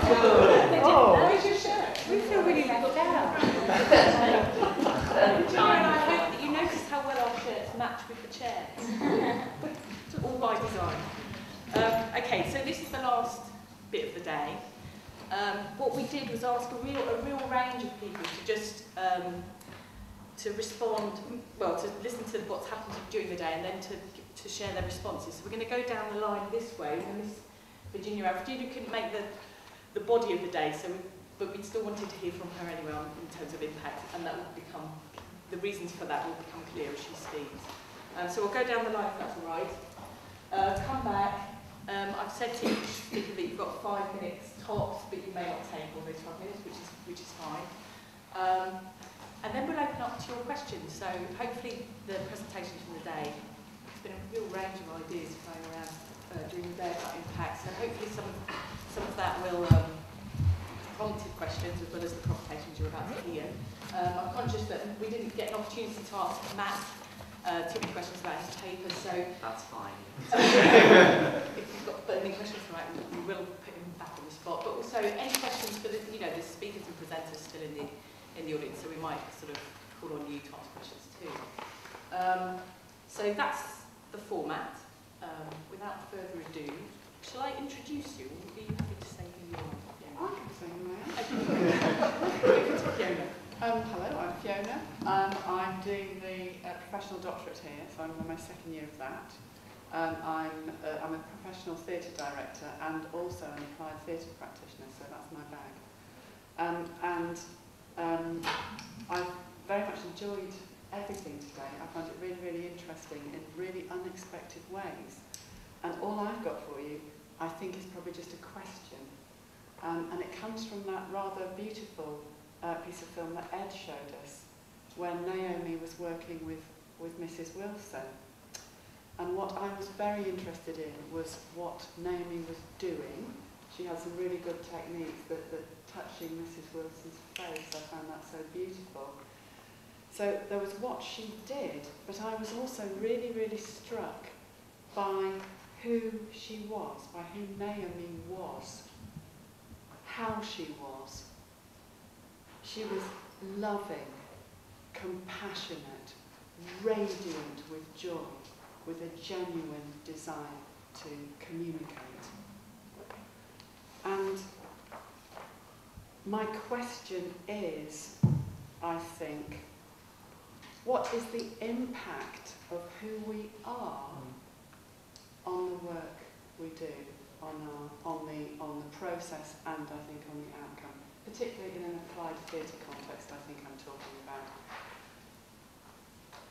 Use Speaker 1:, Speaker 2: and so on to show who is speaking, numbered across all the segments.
Speaker 1: Where's your shirt? We feel really left out. And I hope that you notice how well our shirts match with the chairs. It's all by design. Okay, so this is the last bit of the day. What we did was ask a real range of people to just to respond, well, to listen to what's happened during the day and then to share their responses. So we're going to go down the line this way. And this Virginia couldn't make the body of the day, but we still wanted to hear from her anyway in terms of impact, and that will become, the reasons for that will become clear as she speaks. So we'll go down the line if that's all right. Come back. I've said to each speaker that you've got 5 minutes tops, but you may not take all those 5 minutes, which is fine. And then we'll open up to your questions. So hopefully the presentations from the day, there's been a real range of ideas going around during the day about impact. So hopefully some of that will prompted questions as well as the provocations you're about to hear. I'm conscious that we didn't get an opportunity to ask Matt too many questions about his paper, so
Speaker 2: that's fine.
Speaker 1: If you've got burning questions for Matt, we will put him back on the spot. But also any questions for the speakers and presenters still in the audience, so we might sort of call on you to ask questions too. So that's the format. Without further ado, shall I introduce you, or would you be happy to say who you are?
Speaker 3: I can say who I am.
Speaker 1: Fiona.
Speaker 3: Hello, I'm Fiona. I'm doing the professional doctorate here, so I'm in my second year of that. I'm a professional theatre director and also an applied theatre practitioner, so that's my bag. I've very much enjoyed everything today. I found it really, really interesting in really unexpected ways. And all I've got for you, I think, is probably just a question. And it comes from that rather beautiful piece of film that Ed showed us when Naomi was working with Mrs. Wilson. And what I was very interested in was what Naomi was doing. She had some really good techniques, the touching Mrs. Wilson's face, I found that so beautiful. So there was what she did, but I was also really, really struck by who she was, by who Naomi was, how she was. She was loving, compassionate, radiant with joy, with a genuine desire to communicate. And my question is, I think, what is the impact of who we are on the work we do, on the process, and I think on the outcome, particularly in an applied theatre context, I think I'm talking about.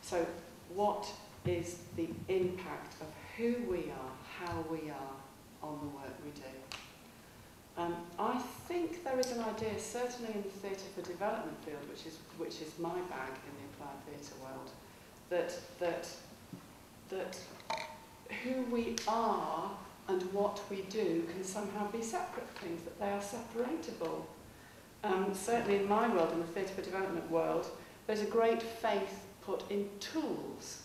Speaker 3: So what is the impact of who we are, how we are on the work we do? I think there is an idea, certainly in the theatre for development field, which is my bag in the applied theatre world, that who we are and what we do can somehow be separate things, that they are separatable. Certainly in my world, in the theatre for development world, there's a great faith put in tools.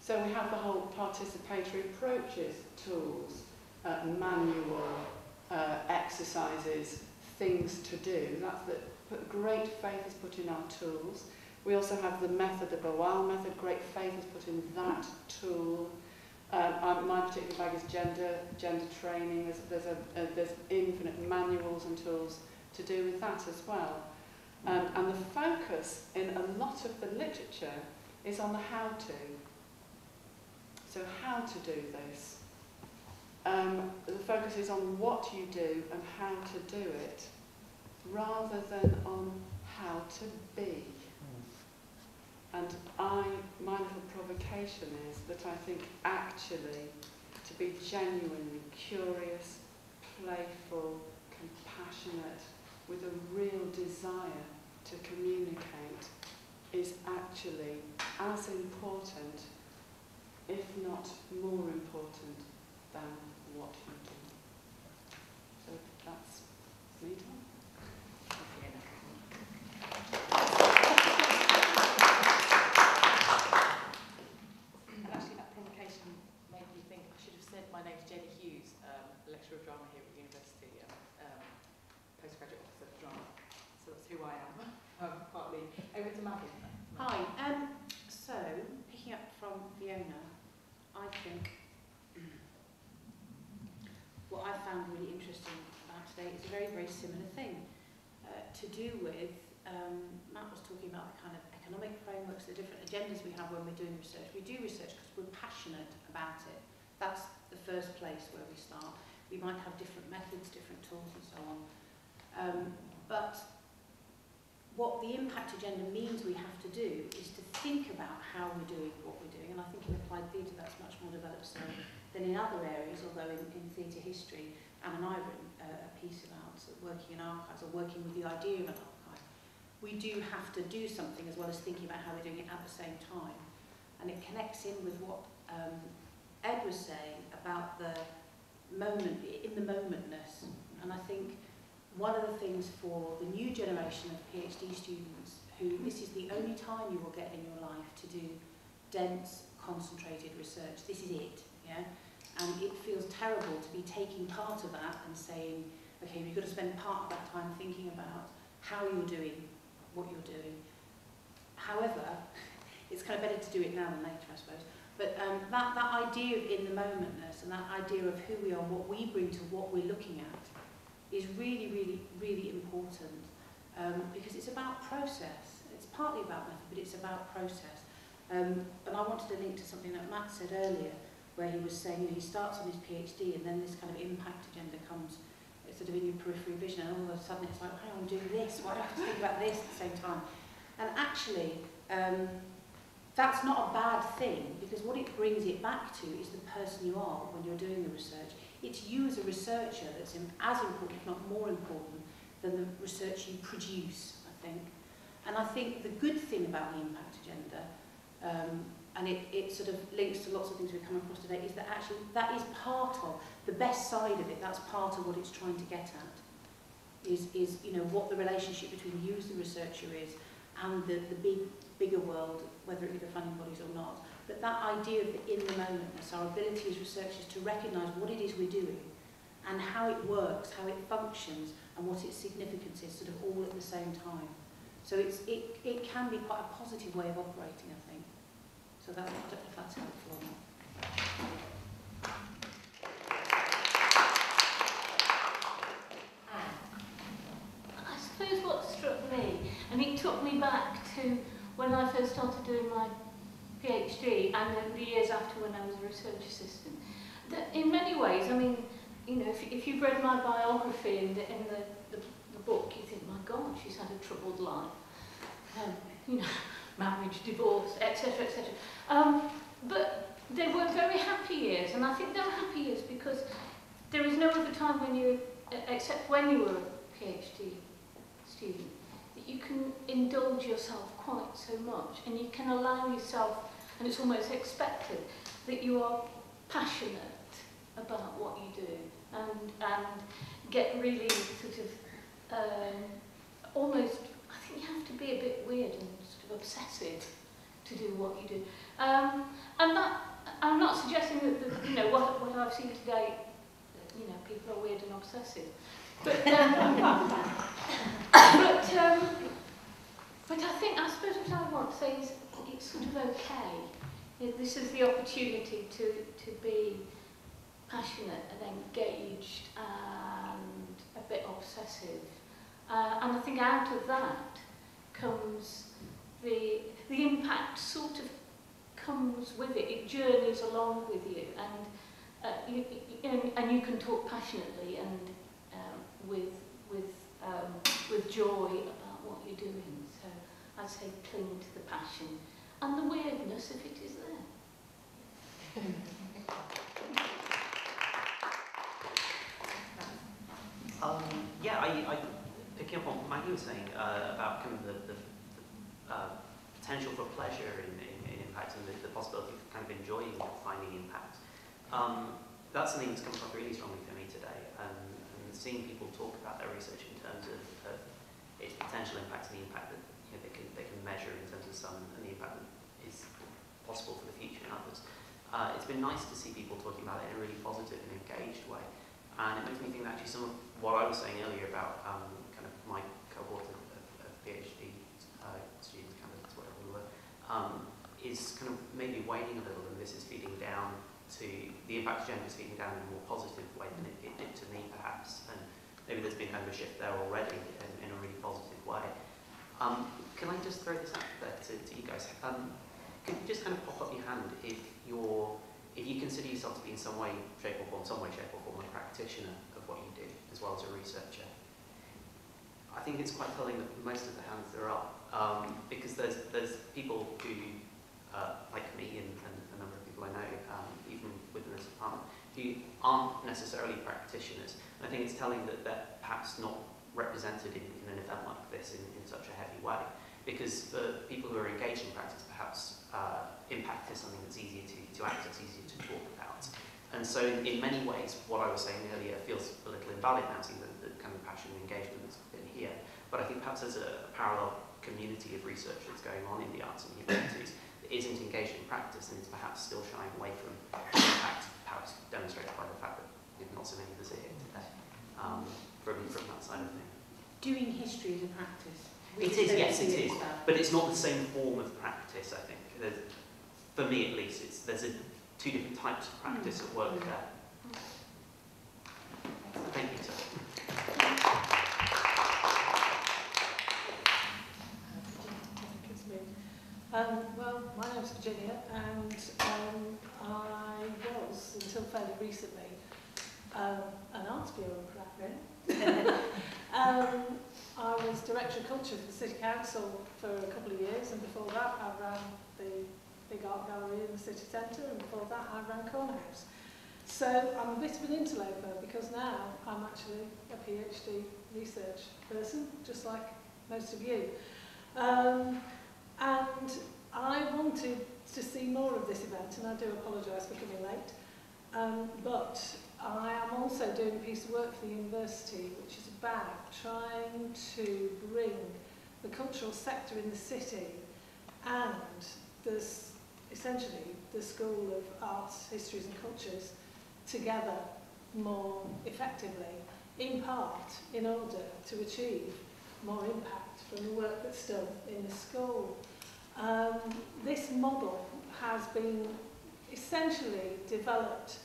Speaker 3: So we have the whole participatory approaches, tools, manual, exercises, things to do. Great faith is put in our tools. We also have the method, the Boal method. Great faith is put in that tool. My particular bag is gender training. There's infinite manuals and tools to do with that as well. And the focus in a lot of the literature is on the how to. So how to do this. The focus is on what you do and how to do it, rather than on how to be. And my little provocation is that I think actually to be genuinely curious, playful, compassionate, with a real desire to communicate is actually as important, if not more important, than what you do. So that's me done.
Speaker 1: And actually that provocation made me think I should have said my name's Jenny Hughes, lecturer of drama here at the university.
Speaker 2: Fiona, I think what I found really interesting about today is a very, very similar thing to do with, Matt was talking about the kind of economic frameworks, the different agendas we have when we're doing research. We do research because we're passionate about it. That's the first place where we start. We might have different methods, different tools and so on. But what the impact agenda means we have to do is to think about how we're doing what we're doing. And I think in applied theatre that's much more developed so than in other areas, although in theatre history, Anne and I have written a piece about working in archives or working with the idea of an archive. We do have to do something as well as thinking about how we're doing it at the same time. And it connects in with what Ed was saying about the moment, in the momentness. And I think one of the things for the new generation of PhD students, who this is the only time you will get in your life to do dense, concentrated research. This is it, yeah? And it feels terrible to be taking part of that and saying, okay, you've got to spend part of that time thinking about how you're doing what you're doing. However, it's kind of better to do it now than later, I suppose. But that idea of in the momentness and that idea of who we are, what we bring to what we're looking at, is really, really, really important because it's about process. It's partly about method, but it's about process. And I wanted to link to something that Matt said earlier, where he was saying, you know, he starts on his PhD and then this kind of impact agenda comes sort of in your periphery vision, and all of a sudden it's like, oh, I want to do this, why do I have to think about this at the same time? And actually, that's not a bad thing, because what it brings it back to is the person you are when you're doing the research. It's you as a researcher that's as important, if not more important, than the research you produce, I think. And I think the good thing about the impact agenda, and it sort of links to lots of things we've come across today, is that actually that is part of, the best side of it, that's part of what it's trying to get at, is you know, what the relationship between you as the researcher is and the bigger world, whether it be the funding bodies or not. But that idea of the in the momentness, our ability as researchers to recognise what it is we're doing and how it works, how it functions, and what its significance is, sort of all at the same time. So it can be quite a positive way of operating, I think. So I don't know if that's helpful or not.
Speaker 4: I suppose what struck me, and it took me back to when I first started doing my PhD and the years after when I was a research assistant, that in many ways, I mean, you know, if you've read my biography in the book, you think, my God, she's had a troubled life. You know, marriage, divorce, etc., etc. But they were very happy years, and I think they were happy years because there is no other time when you, except when you were a PhD student, that you can indulge yourself quite so much, and you can allow yourself, and it's almost expected, that you are passionate about what you do, and get really sort of almost, I think you have to be a bit weird and sort of obsessive to do what you do. And that, I'm not suggesting that you know, what I've seen today, you know, people are weird and obsessive. But I suppose what I want to say is it's sort of okay. This is the opportunity to be passionate and engaged and a bit obsessive. And I think out of that comes the impact sort of comes with it. It journeys along with you, and you can talk passionately and with joy about what you're doing. So I'd say cling to the passion and the weirdness if it is there.
Speaker 5: Yeah, I picking up on what Maggie was saying about kind of the potential for pleasure in impact and the possibility of kind of enjoying finding impact. That's something that's come across really strongly for me today, and seeing people talk about their research in terms of its potential impact and the impact that they can measure in terms of some, and the impact that is possible for the future in others. It's been nice to see people talking about it in a really positive and engaged way. And it makes me think that actually some of what I was saying earlier about kind of my cohort of PhD students, candidates, whatever we were, is kind of maybe waning a little, and this is feeding down to the impact agenda is feeding down in a more positive way than it did to me, perhaps. And maybe there's been kind of a shift there already in a really positive way. Can I just throw this out there to you guys? Could you just kind of pop up your hand if you consider yourself to be in some way, shape or form, a practitioner of what you do, as well as a researcher? I think it's quite telling that most of the hands are up, because there's people who, like me and a number of people I know, even within this department, who aren't necessarily practitioners. And I think it's telling that they're perhaps not represented in an event like this in such a heavy way. Because for people who are engaged in practice, perhaps impact is something that's easier to access, easier to talk about. And so in many ways, what I was saying earlier feels a little invalid now, seeing the kind of passion and engagement that's been here. But I think perhaps there's a parallel community of research that's going on in the arts and humanities that isn't engaged in practice, and it's perhaps still shying away from impact, perhaps demonstrated by the fact that not so many of us are here today, from that side of things.
Speaker 2: Doing history is a practice.
Speaker 5: It is, yes, it is. But it's not the same form of practice, I think. For me, at least, there's two different types of practice at work there. Thank you, sir.
Speaker 6: Well, my name's Virginia, and I was, until fairly recently, an arts bureau practitioner. I was Director of Culture for the City Council for a couple of years, and before that I ran the big art gallery in the city centre, and before that I ran Corner House. So I'm a bit of an interloper, because now I'm actually a PhD research person, just like most of you. And I wanted to see more of this event, and I do apologise for coming late. But I am also doing a piece of work for the university, which is about trying to bring the cultural sector in the city and essentially the School of Arts, Histories and Cultures together more effectively, in part in order to achieve more impact from the work that's done in the school. This model has been essentially developed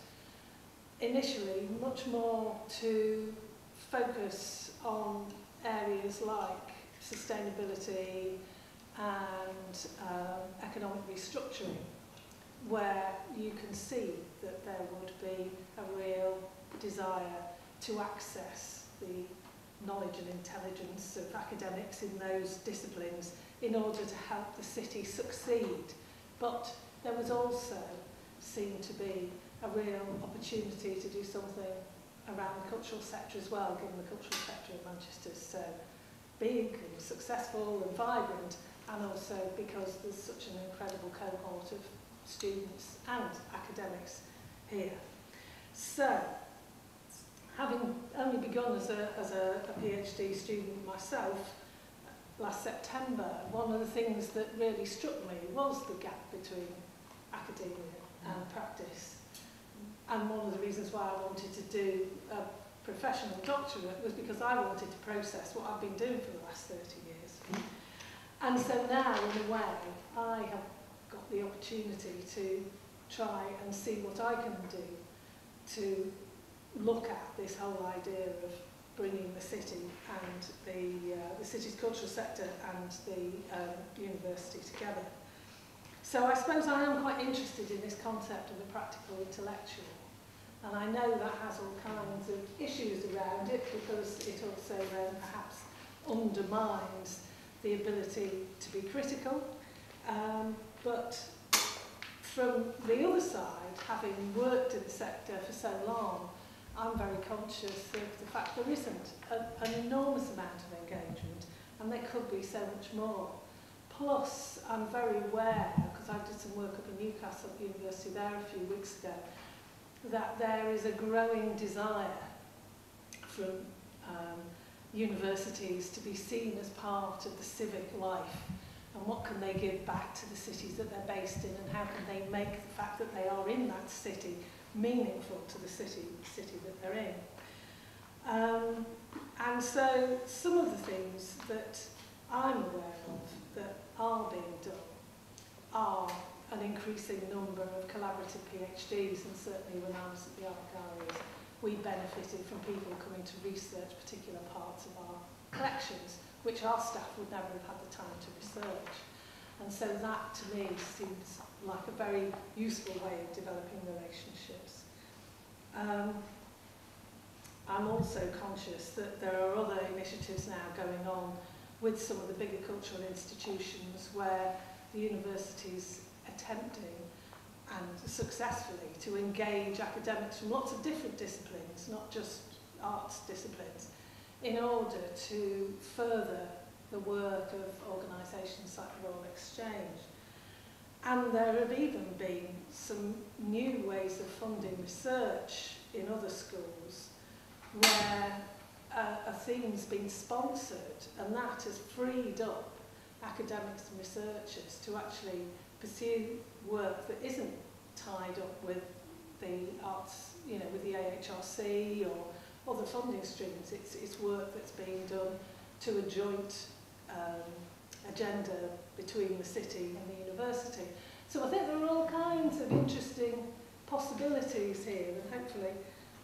Speaker 6: initially much more to focus on areas like sustainability and economic restructuring, where you can see that there would be a real desire to access the knowledge and intelligence of academics in those disciplines in order to help the city succeed. But there was also seen to be a real opportunity to do something around the cultural sector as well, given the cultural sector in Manchester is so big and successful and vibrant, and also because there's such an incredible cohort of students and academics here. So, having only begun as a PhD student myself last September, one of the things that really struck me was the gap between academia and practice. And one of the reasons why I wanted to do a professional doctorate was because I wanted to process what I've been doing for the last 30 years. And so now, in a way, I have got the opportunity to try and see what I can do to look at this whole idea of bringing the city and the city's cultural sector and the university together. So I suppose I am quite interested in this concept of the practical intellectual. And I know that has all kinds of issues around it, because it also then perhaps undermines the ability to be critical. But from the other side, having worked in the sector for so long, I'm very conscious of the fact there isn't an enormous amount of engagement, and there could be so much more. Plus, I'm very aware, because I did some work up in Newcastle at the university there a few weeks ago, that there is a growing desire from universities to be seen as part of the civic life, and what can they give back to the cities that they're based in, and how can they make the fact that they are in that city meaningful to the city that they're in. And so some of the things that I'm aware of that are being done are an increasing number of collaborative PhDs, and certainly when I was at the Art Galleries, we benefited from people coming to research particular parts of our collections, which our staff would never have had the time to research. And so that, to me, seems like a very useful way of developing relationships. I'm also conscious that there are other initiatives now going on with some of the bigger cultural institutions where the university's attempting, and successfully, to engage academics from lots of different disciplines, not just arts disciplines, in order to further the work of organisations like the Royal Exchange. And there have even been some new ways of funding research in other schools where a theme's been sponsored, and that has freed up academics and researchers to actually pursue work that isn't tied up with the arts, you know, with the AHRC or other funding streams. It's work that's being done to a joint agenda between the city and the university. So I think there are all kinds of interesting possibilities here, and hopefully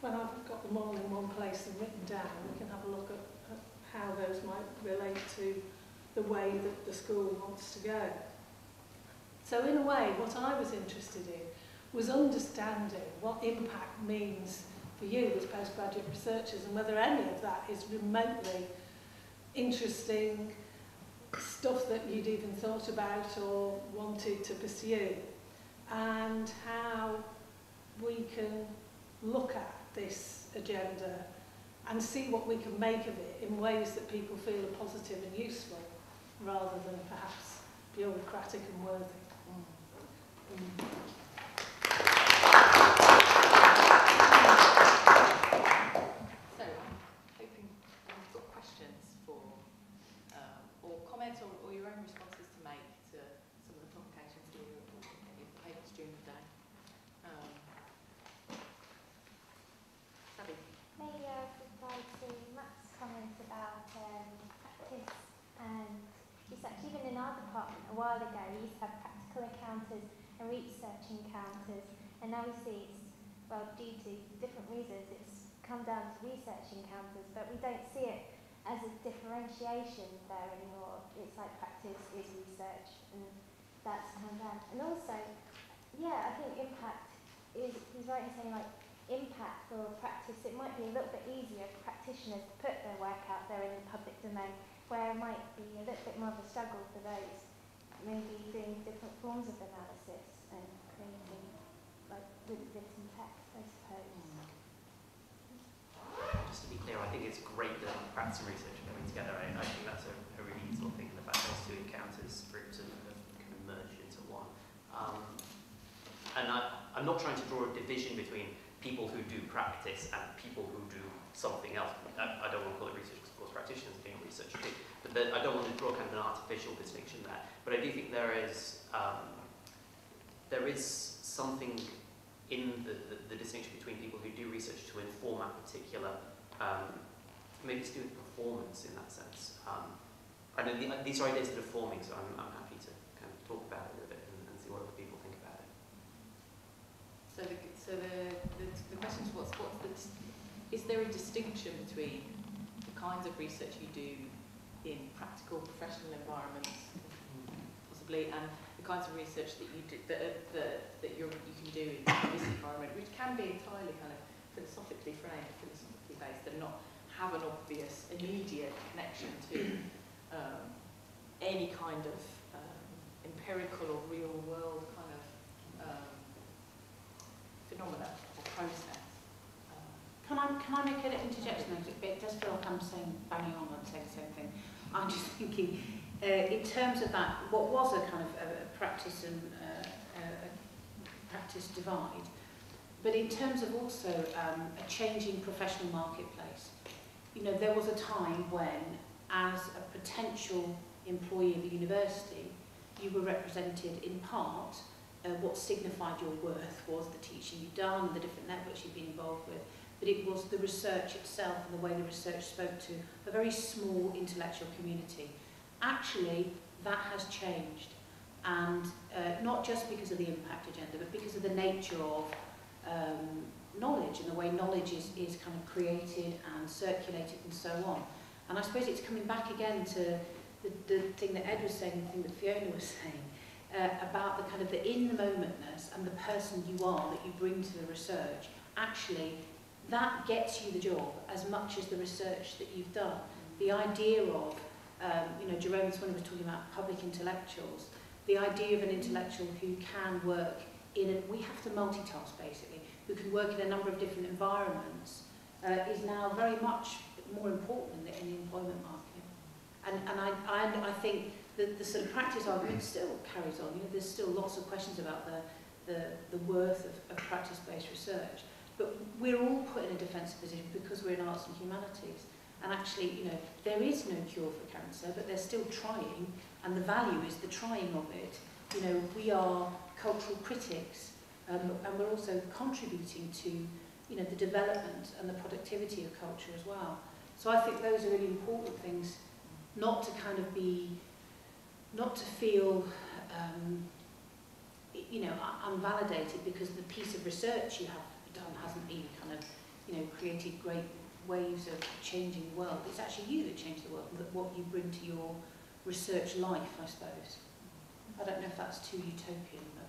Speaker 6: when I've got them all in one place and written down, we can have a look at how those might relate to the way that the school wants to go. So in a way, what I was interested in was understanding what impact means for you as postgraduate researchers, and whether any of that is remotely interesting stuff that you'd even thought about or wanted to pursue, and how we can look at this agenda and see what we can make of it in ways that people feel are positive and useful, rather than perhaps bureaucratic and worthy.
Speaker 1: So I'm hoping you've got questions for, or comments or your own responses to make to some of the publications here or any of the papers during the day. Sally?
Speaker 7: Maybe I would reply to Matt's comments about practice and research. Even in our department a while ago, we used to have practical encounters and research encounters, and now we see it's, well, due to different reasons, it's come down to research encounters, but we don't see it as a differentiation there anymore. It's like practice is research, and that's come down. And also, yeah, I think impact is, he's right in saying, like, impact or practice, it might be a little bit easier for practitioners to put their work out there in the public domain, where it might be a little bit more of a struggle for those maybe doing different forms of analysis and creating, like, with written text, I suppose.
Speaker 5: Just to be clear, I think it's great that practice and research are coming together. I think that's a really useful thing, the fact that those two encounters groups have kind of merged into one. And I'm not trying to draw a division between people who do practice and people who do something else. I don't want to call it research, because of course practitioners are doing research too. But I don't want to draw kind of an artificial distinction there. But I do think there is something in the distinction between people who do research to inform a particular, maybe it's to do with performance in that sense. I know these are ideas that are forming, so I'm happy to kind of talk about it a bit and see what other people think about it.
Speaker 1: So the question is, is there a distinction between the kinds of research you do in practical professional environments, possibly, and the kinds of research that you do that you can do in this environment, which can be entirely kind of philosophically framed, philosophically based, and not have an obvious immediate connection to any kind of empirical or real world kind of phenomena or process.
Speaker 2: Can I make an interjection there? It does feel like I'm banging on and saying the same thing. I'm just thinking, in terms of that, what was a kind of a practice and a practice divide, but in terms of also a changing professional marketplace. You know, there was a time when, as a potential employee of a university, you were represented in part. What signified your worth was the teaching you'd done, the different networks you'd been involved with, but it was the research itself and the way the research spoke to a very small intellectual community. Actually, that has changed, and not just because of the impact agenda, but because of the nature of knowledge and the way knowledge is kind of created and circulated and so on. And I suppose it's coming back again to the thing that Ed was saying, the thing that Fiona was saying, about the kind of the in-the-momentness and the person you are that you bring to the research. Actually, that gets you the job as much as the research that you've done. The idea of, you know, Jerome this morning was talking about public intellectuals, the idea of an intellectual who can work in a, we have to multitask basically, who can work in a number of different environments, is now very much more important in the employment market. And I think that the sort of practice argument still carries on. You know, there's still lots of questions about the worth of practice-based research. But we're all put in a defensive position because we're in arts and humanities. And actually, you know, there is no cure for cancer, but they're still trying, and the value is the trying of it. You know, we are cultural critics, and we're also contributing to, you know, the development and the productivity of culture as well. So I think those are really important things, not to kind of be, not to feel, you know, unvalidated because the piece of research you have done hasn't been kind of, you know, created great waves of changing the world. It's actually you that change the world, what you bring to your research life, I suppose. I don't know if that's too utopian, but...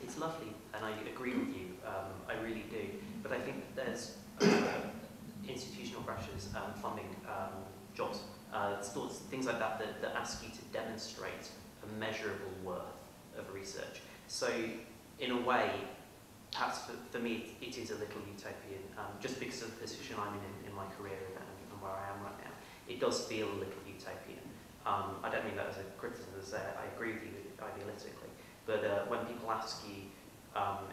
Speaker 5: It's lovely, and I agree with you, I really do. But I think there's institutional pressures, funding, jobs, things like that, that ask you to demonstrate a measurable worth of research. So, in a way, perhaps for me, it is a little utopian, just because of the position I'm in my career and where I am right now. It does feel a little utopian. I don't mean that as a criticism, as I agree with you idealistically, but when people ask you,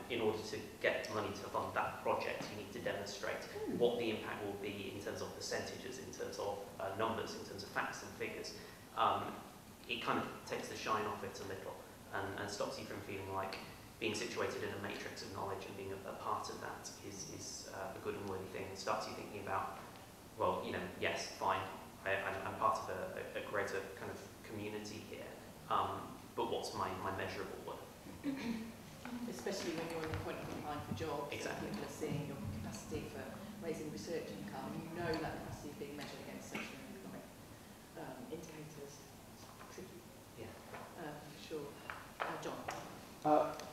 Speaker 5: in order to get money to fund that project, you need to demonstrate what the impact will be in terms of percentages, in terms of numbers, in terms of facts and figures. It kind of takes the shine off it a little and stops you from feeling like being situated in a matrix of knowledge and being a part of that is a good and worthy thing, and starts you thinking about, well, you know, yes, fine, I'm part of a greater kind of community here, but what's my measurable worth?
Speaker 3: Especially when you're at the point of applying for jobs,
Speaker 5: exactly.
Speaker 3: People are seeing your capacity for raising research income, you know that capacity is being measured against social and economic indicators. Tricky.
Speaker 5: Yeah.
Speaker 3: For sure. John.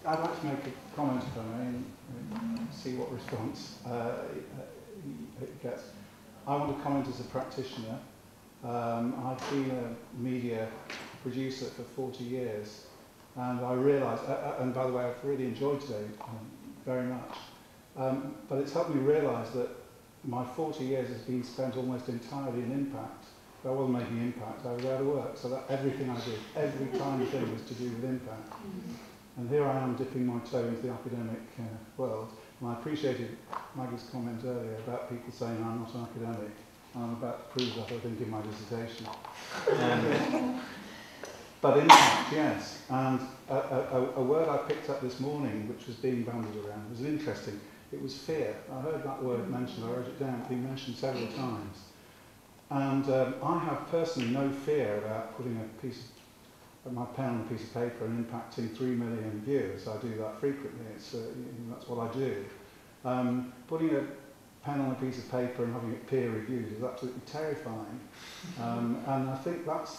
Speaker 8: I'd like to make a comment if I may and see what response it gets. I want to comment as a practitioner. I've been a media producer for 40 years, and I realised, and by the way, I've really enjoyed today very much, but it's helped me realise that my 40 years has been spent almost entirely in impact. If I wasn't making impact, I was out of work, so that everything I did, every tiny thing was to do with impact. And here I am dipping my toe into the academic world. And I appreciated Maggie's comment earlier about people saying I'm not an academic. And I'm about to prove that, I think, in my dissertation. But impact, yes. And a word I picked up this morning, which was being bandied around, was interesting. It was fear. I heard that word mentioned, I wrote it down, it's been mentioned several times. And I have personally no fear about putting my pen on a piece of paper and impacting 3 million viewers. I do that frequently. It's, that's what I do. Putting a pen on a piece of paper and having it peer reviewed is absolutely terrifying. And I think that's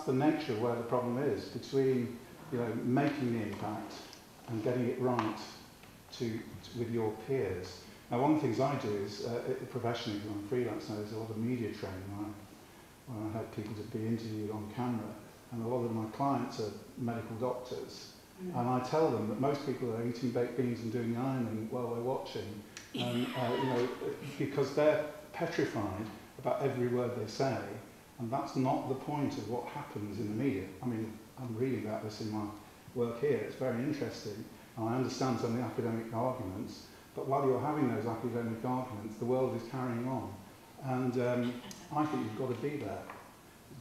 Speaker 8: the nature of where the problem is, between making the impact and getting it right with your peers. Now, one of the things I do is, professionally, because I'm freelance now, there's a lot of media training where I help people to be interviewed on camera. And a lot of my clients are medical doctors. And I tell them that most people are eating baked beans and doing ironing while they're watching. And, because they're petrified about every word they say. And that's not the point of what happens in the media. I mean, I'm reading about this in my work here. It's very interesting. And I understand some of the academic arguments. But while you're having those academic arguments, the world is carrying on. And I think you've got to be there.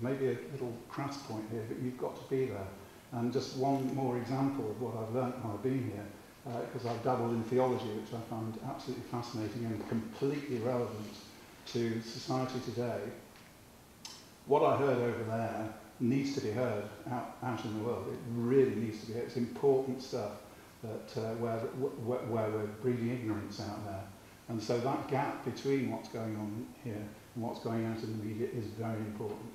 Speaker 8: Maybe a little crass point here, but you've got to be there. And just one more example of what I've learnt while I've been here, because I've dabbled in theology, which I found absolutely fascinating and completely relevant to society today. What I heard over there needs to be heard out in the world. It really needs to be heard. It's important stuff that where we're breeding ignorance out there. And so that gap between what's going on here and what's going out in the media is very important.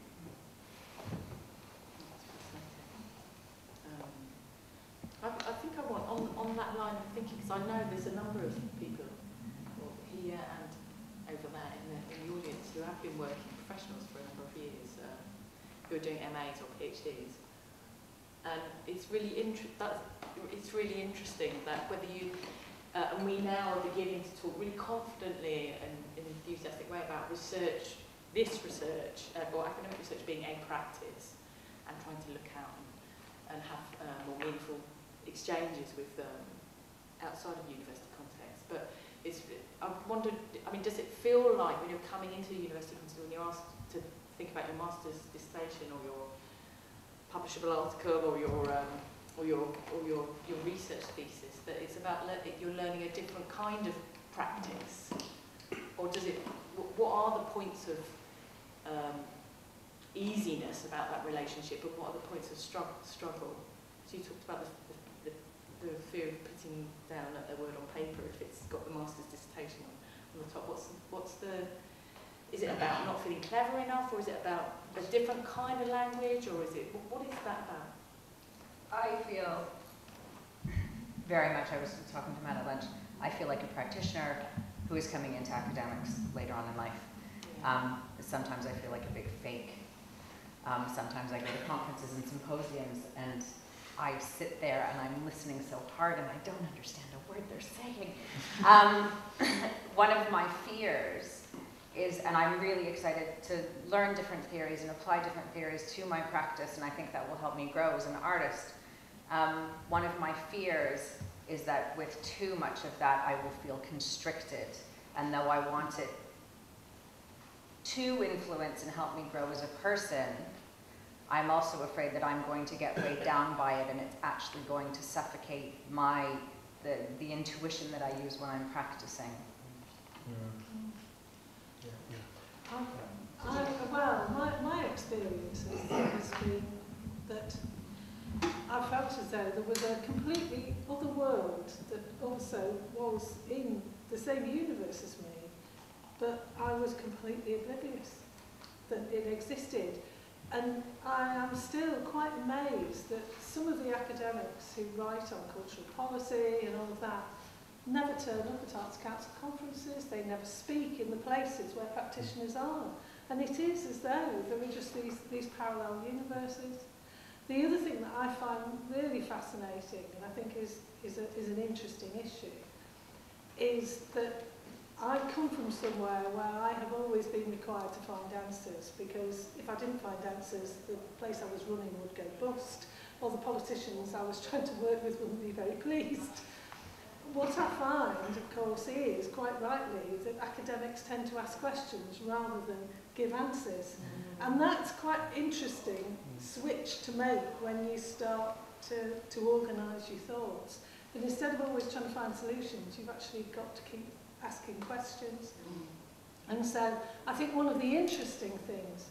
Speaker 1: I think I want, on that line of thinking, because I know there's a number of people here and over there in the audience who have been working professionals for a number of years, who are doing MAs or PhDs. And it's really interesting that whether you, and we now are beginning to talk really confidently and in an enthusiastic way about research, or academic research being a practice, and trying to look out and have more meaningful exchanges with outside of university context. But I wondered, I mean, does it feel like when you're coming into a university context, when you're asked to think about your master's dissertation or your publishable article or your research thesis, that it's about you're learning a different kind of practice, or does it? What are the points of easiness about that relationship, and what are the points of struggle? So you talked about the fear of putting down a word on paper if it's got the master's dissertation on the top. Is it about not feeling clever enough, or is it about a different kind of language, or is it, what is that about?
Speaker 9: I feel very much, I was talking to Matt at lunch, I feel like a practitioner who is coming into academics later on in life. Sometimes I feel like a big fake. Sometimes I go to conferences and symposiums and I sit there and I'm listening so hard and I don't understand a word they're saying. One of my fears is, and I'm really excited to learn different theories and apply different theories to my practice, and I think that will help me grow as an artist. One of my fears is that with too much of that I will feel constricted, and though I want it to influence and help me grow as a person, I'm also afraid that I'm going to get weighed down by it and it's actually going to suffocate the intuition that I use when I'm practicing.
Speaker 6: Well, my experience has been that I felt as though there was a completely other world that also was in the same universe as me, but I was completely oblivious that it existed. And I am still quite amazed that some of the academics who write on cultural policy and all of that never turn up at Arts Council conferences, they never speak in the places where practitioners are. And it is as though there are just these parallel universes. The other thing that I find really fascinating, and I think is an interesting issue, is that I come from somewhere where I have always been required to find answers, because if I didn't find answers, the place I was running would go bust, or the politicians I was trying to work with wouldn't be very pleased. What I find, of course, is, quite rightly, that academics tend to ask questions rather than give answers. And that's quite interesting switch to make when you start to organise your thoughts. But instead of always trying to find solutions, you've actually got to keep asking questions. And so I think one of the interesting things,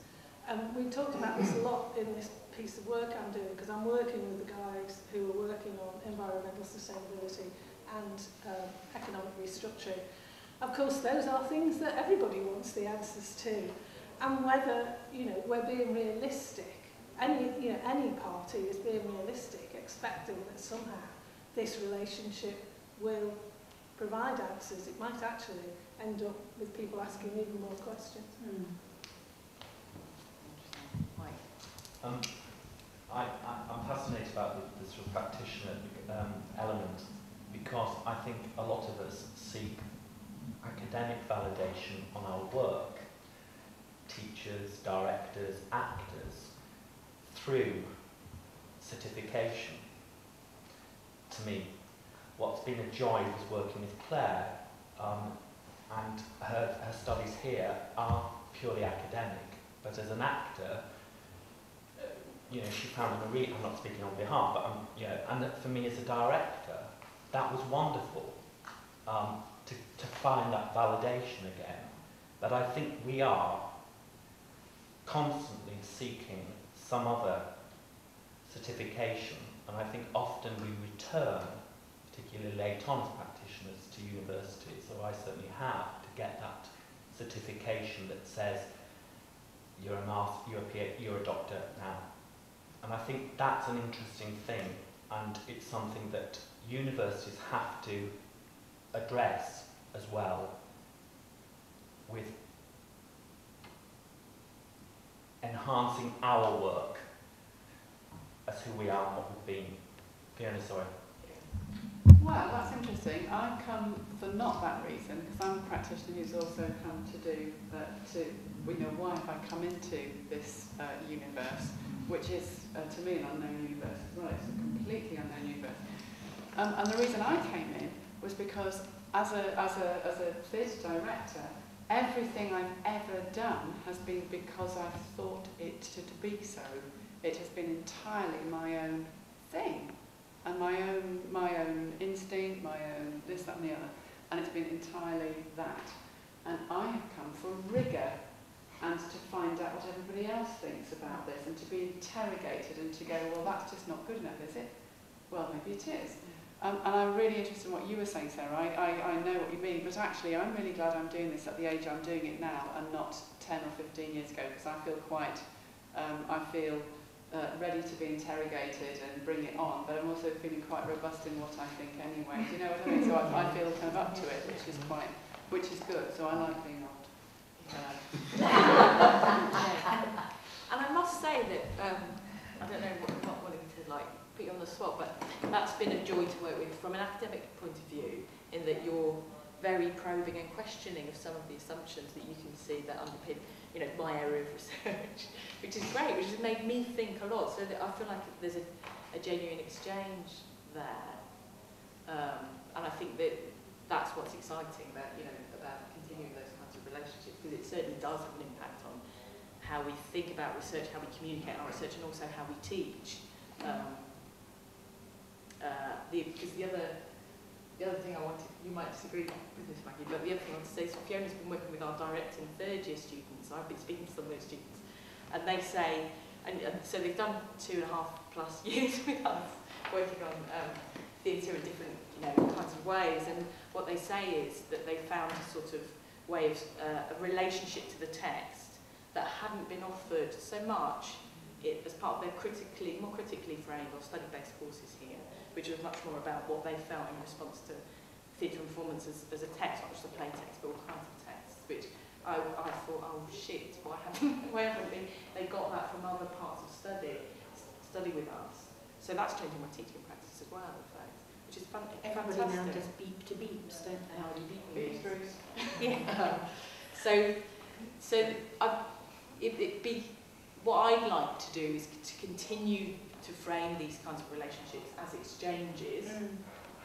Speaker 6: and we talked about this a lot in this piece of work I'm doing, because I'm working with the guys who are working on environmental sustainability and economic restructuring. Of course, those are things that everybody wants the answers to, and whether we're being realistic. Any party is being realistic, expecting that somehow this relationship will provide answers. It might actually end up with people asking even more questions.
Speaker 10: I'm fascinated about the sort of practitioner element, because I think a lot of us seek academic validation on our work, teachers, directors, actors, through certification. To me, what's been a joy was working with Claire, and her studies here are purely academic, but as an actor, she found them I'm not speaking on behalf, but and for me as a director, that was wonderful, to find that validation again. But I think we are constantly seeking some other certification, and I think often we return, particularly late on as practitioners, to universities, or I certainly have, to get that certification that says you're a doctor now. And I think that's an interesting thing, and it's something that universities have to address as well, with enhancing our work as who we are and what we've been. Fiona, sorry.
Speaker 3: Well, that's interesting. I've come for not that reason, because I'm a practitioner who's also come to do, why have I come into this universe, which is, to me, an unknown universe as well. It's a completely unknown universe. And the reason I came in was because as a theatre director, everything I've ever done has been because I've thought it to be so. It has been entirely my own thing, and my own instinct, my own this, that and the other, and it's been entirely that. And I have come for rigour and to find out what everybody else thinks about this, and to be interrogated and to go, well, that's just not good enough, is it? Well, maybe it is. And I'm really interested in what you were saying, Sarah. I know what you mean, but actually I'm really glad I'm doing this at the age I'm doing it now and not 10 or 15 years ago, because I feel quite, ready to be interrogated and bring it on, but I'm also feeling quite robust in what I think anyway. Do you know what I mean? So I feel kind of up to it, which is good. So I like being old.
Speaker 1: And I must say that, I don't know, I'm not wanting to put you on the spot, but that's been a joy to work with from an academic point of view, in that you're very probing and questioning of some of the assumptions that you can see that underpin, my area of research, which is great, which has made me think a lot, so that I feel like there's a genuine exchange there. And I think that that's what's exciting about, about continuing those kinds of relationships, because it certainly does have an impact on how we think about research, how we communicate our research, and also how we teach. Because the other thing I wanted, you might disagree with this, Maggie, but the other thing I want to say is Fiona's been working with our direct and third year students. I've been speaking to some of those students, and they say, and so they've done 2.5+ years with us working on theatre in different kinds of ways, and what they say is that they found a sort of way of a relationship to the text that hadn't been offered so much as part of their more critically framed or study-based courses here, which was much more about what they felt in response to theatre and performance as a text, not just a play text, but all kinds of texts, which I thought, oh shit, why haven't they got that from other parts of study with us? So that's changing my teaching practice as well, in fact, which is fantastic.
Speaker 2: Everybody now does beep to beeps, don't they?
Speaker 1: How do you beep?
Speaker 3: Beeps, Bruce.
Speaker 1: Yeah. What I'd like to do is to continue to frame these kinds of relationships as exchanges.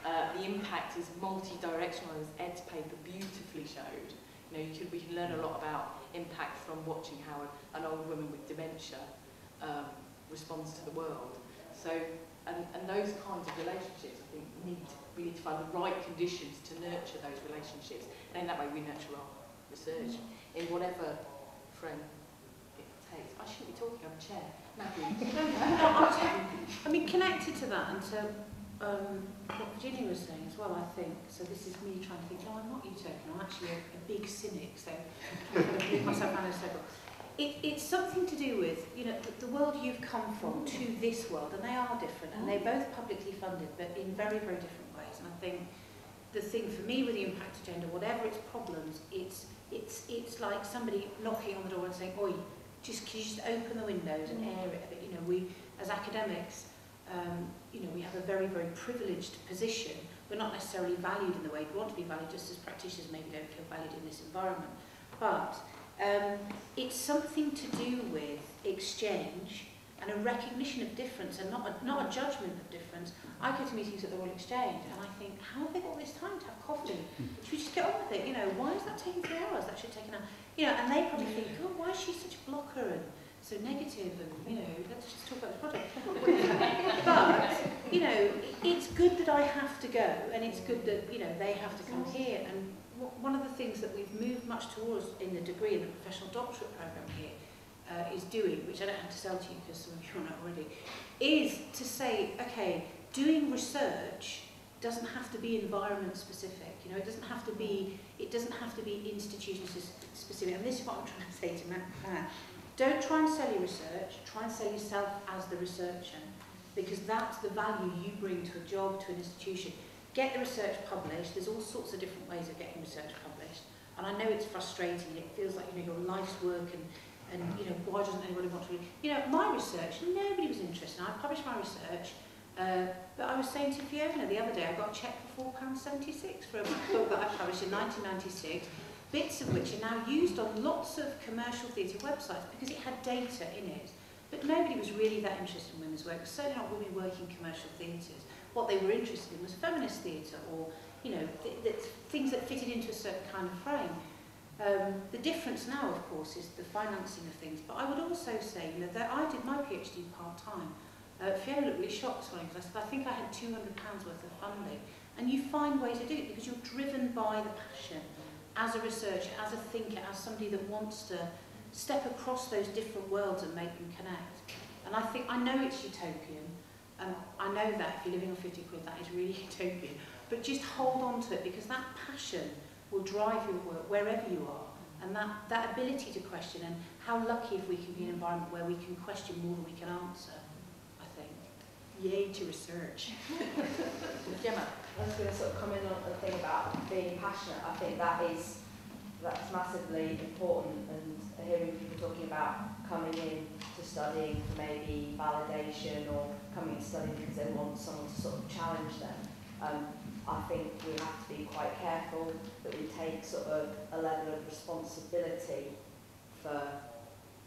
Speaker 1: The impact is multi-directional, as Ed's paper beautifully showed. We can learn a lot about impact from watching how an old woman with dementia responds to the world. So, and those kinds of relationships, I think, we need to find the right conditions to nurture those relationships, and in that way we nurture our research in whatever frame it takes. I shouldn't be talking on a chair.
Speaker 2: I mean, connected to that and to what Virginia was saying as well, I think, so this is me trying to think, no, I'm not utopian, I'm actually a big cynic, so I'm going to leave myself around in a circle. It's something to do with, the world you've come from to this world, and they are different, and they're both publicly funded, but in very, very different ways. And I think the thing for me with the impact agenda, whatever its problems, it's like somebody knocking on the door and saying, oi, can you just open the windows and air it a bit? We, as academics, we have a very, very privileged position. We're not necessarily valued in the way we want to be valued, just as practitioners maybe don't feel valued in this environment. But it's something to do with exchange and a recognition of difference, and not a judgment of difference. I go to meetings at the Royal Exchange and I think, how have they got all this time to have coffee? Should we just get on with it? Why is that taking 3 hours? That should take an hour. And they probably think, oh, why is she such a blocker and so negative, and let's just talk about the project. But it's good that I have to go, and it's good that they have to come here. And one of the things that we've moved much towards in the degree in the professional doctorate program here is doing, which I don't have to sell to you because some of you are not already, is to say, okay, doing research doesn't have to be environment specific. You know, it doesn't have to be institution specific. And this is what I'm trying to say to Matt. Don't try and sell your research. Try and sell yourself as the researcher, because that's the value you bring to a job, to an institution. Get the research published. There's all sorts of different ways of getting research published. And I know it's frustrating. It feels like, you know, your life's work and you know, why doesn't anybody want to read? You know, my research, nobody was interested. I published my research, but I was saying to Fiona the other day, I got a cheque for £4.76 for a book that I published in 1996, bits of which are now used on lots of commercial theatre websites because it had data in it. But nobody was really that interested in women's work, certainly not women working commercial theatres. What they were interested in was feminist theatre, or, you know, things that fitted into a certain kind of frame. The difference now, of course, is the financing of things. But I would also say, you know, that I did my PhD part-time. Fiona looked really shocked this morning because I said, I think I had £200 worth of funding. And you find ways to do it because you're driven by the passion as a researcher, as a thinker, as somebody that wants to step across those different worlds and make them connect. And I know it's utopian. I know that if you're living on 50 quid, that is really utopian. But just hold on to it, because that passion will drive your work wherever you are. And that ability to question, and how lucky if we can be in an environment where we can question more than we can answer, I think. Yay to research. Gemma.
Speaker 11: I was going to sort of come in on the thing about being passionate. I think that's massively important, and hearing people talking about coming in to studying for maybe validation, or coming and studying because they want someone to sort of challenge them. I think we have to be quite careful that we take sort of a level of responsibility for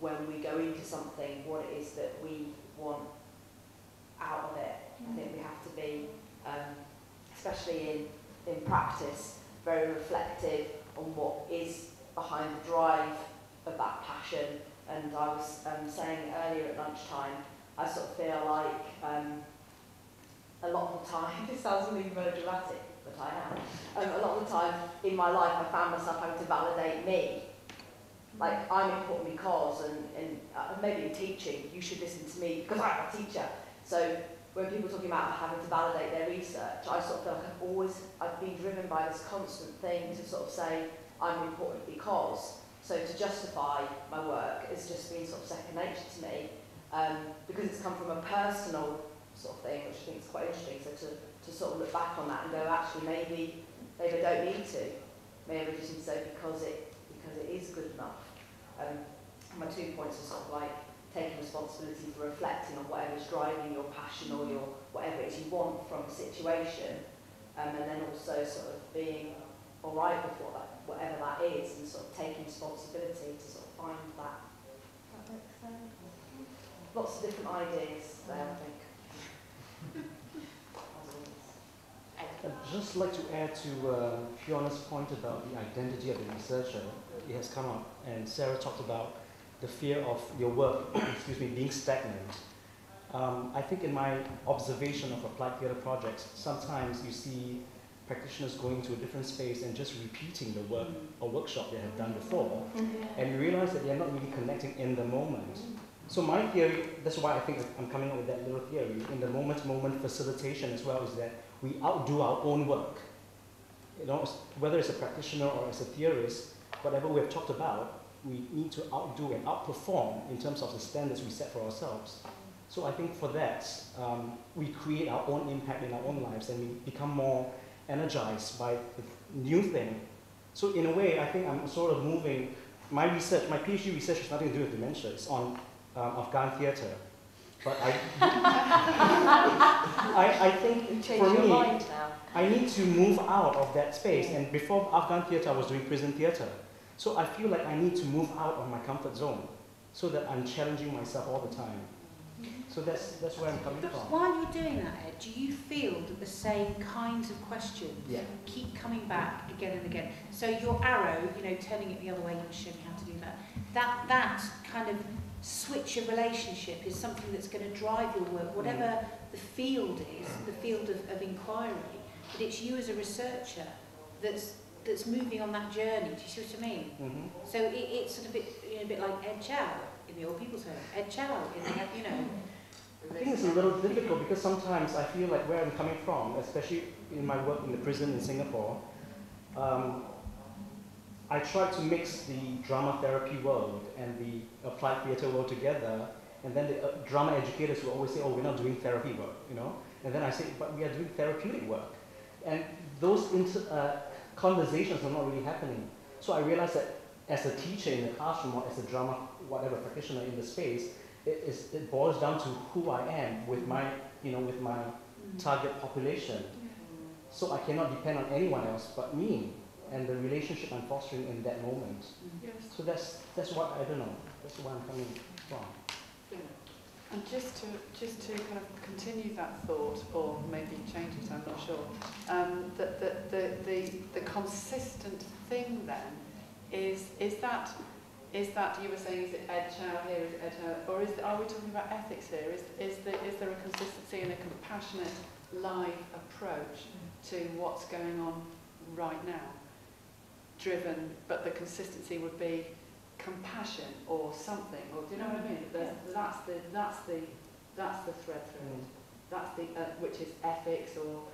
Speaker 11: when we go into something, what it is that we want out of it. I think we have to be, especially in practice, very reflective on what is behind the drive of that passion. And I was saying earlier at lunchtime, I sort of feel like a lot of the time, this sounds really melodramatic, but I am. A lot of the time in my life, I found myself having to validate me. Like, I'm important because, and maybe in teaching, you should listen to me because I'm a teacher. So when people are talking about having to validate their research, I sort of feel like I've been driven by this constant thing to sort of say, I'm important because. So to justify my work has just been sort of second nature to me, because it's come from a personal sort of thing, which I think is quite interesting. So to sort of look back on that and go, actually, maybe I don't need to. Maybe I just need to say because it is good enough. My 2 points are sort of like taking responsibility for reflecting on whatever's driving your passion or your whatever it is you want from a situation, and then also sort of being all right with whatever that is, and sort of taking responsibility to sort of find that.
Speaker 7: That makes sense.
Speaker 11: Lots of different ideas there, I think.
Speaker 12: I'd just like to add to Fiona's point about the identity of the researcher. It has come up, and Sarah talked about the fear of your work being stagnant. I think in my observation of applied theatre projects, sometimes you see practitioners going to a different space and just repeating the work or workshop they have done before, and you realize that they're not really connecting in the moment. So my theory, that's why I think I'm coming up with that little theory, in the moment-to-moment facilitation as well, is that we outdo our own work. You know, whether it's a practitioner or as a theorist, whatever we've talked about, we need to outdo and outperform in terms of the standards we set for ourselves. So I think for that, we create our own impact in our own lives, and we become more energized by the new thing. So in a way, I think I'm sort of moving, my research, my PhD research has nothing to do with dementia, it's on Afghan theatre. But I think for me, I need to move out of that space. And before Afghan theatre, I was doing prison theatre. So I feel like I need to move out of my comfort zone so that I'm challenging myself all the time. So that's where I'm coming from.
Speaker 2: While you're doing that, Ed, do you feel that the same kinds of questions keep coming back again and again? So your arrow, you know, turning it the other way, you show me how to do that. That kind of switch of relationship is something that's going to drive your work, whatever the field is, the field of inquiry, but it's you as a researcher that's moving on that journey. Do you see what I mean? So it's sort of a bit like Ed Chow. in the old people's home, Ed Chow in the, you know.
Speaker 12: I think it's a little difficult because sometimes I feel like where I'm coming from, especially in my work in the prison in Singapore, I try to mix the drama therapy world and the applied theatre world together, and then the drama educators will always say, oh, we're not doing therapy work, you know? And then I say, but we are doing therapeutic work. And those conversations are not really happening. So I realized that as a teacher in the classroom or as a drama, whatever practitioner in the space, it boils down to who I am with my, with my target population. So I cannot depend on anyone else but me and the relationship I'm fostering in that moment.
Speaker 3: Yes.
Speaker 12: So that's what, I don't know, that's where I'm coming from.
Speaker 3: And just to kind of continue that thought, or maybe change it, I'm not sure, the consistent thing then is that you were saying, is it Ed Chow here, is it Ed Chow, or are we talking about ethics here? Is there a consistency and a compassionate live approach to what's going on right now? Driven, but the consistency would be compassion or something, or do you know what I mean? That's the thread through it. That's the which is ethics or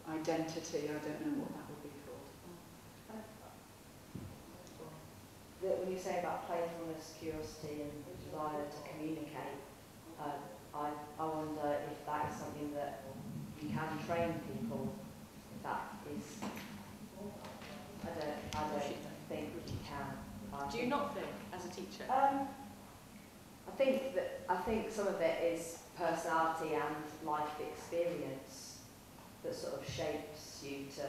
Speaker 3: identity. I don't know what that would be called.
Speaker 11: When you say about playfulness, curiosity, and desire to communicate, I wonder if that is something that you can train people. If that is, I don't think you can.
Speaker 1: Do you not think, as a teacher?
Speaker 11: I think some of it is personality and life experience that sort of shapes you to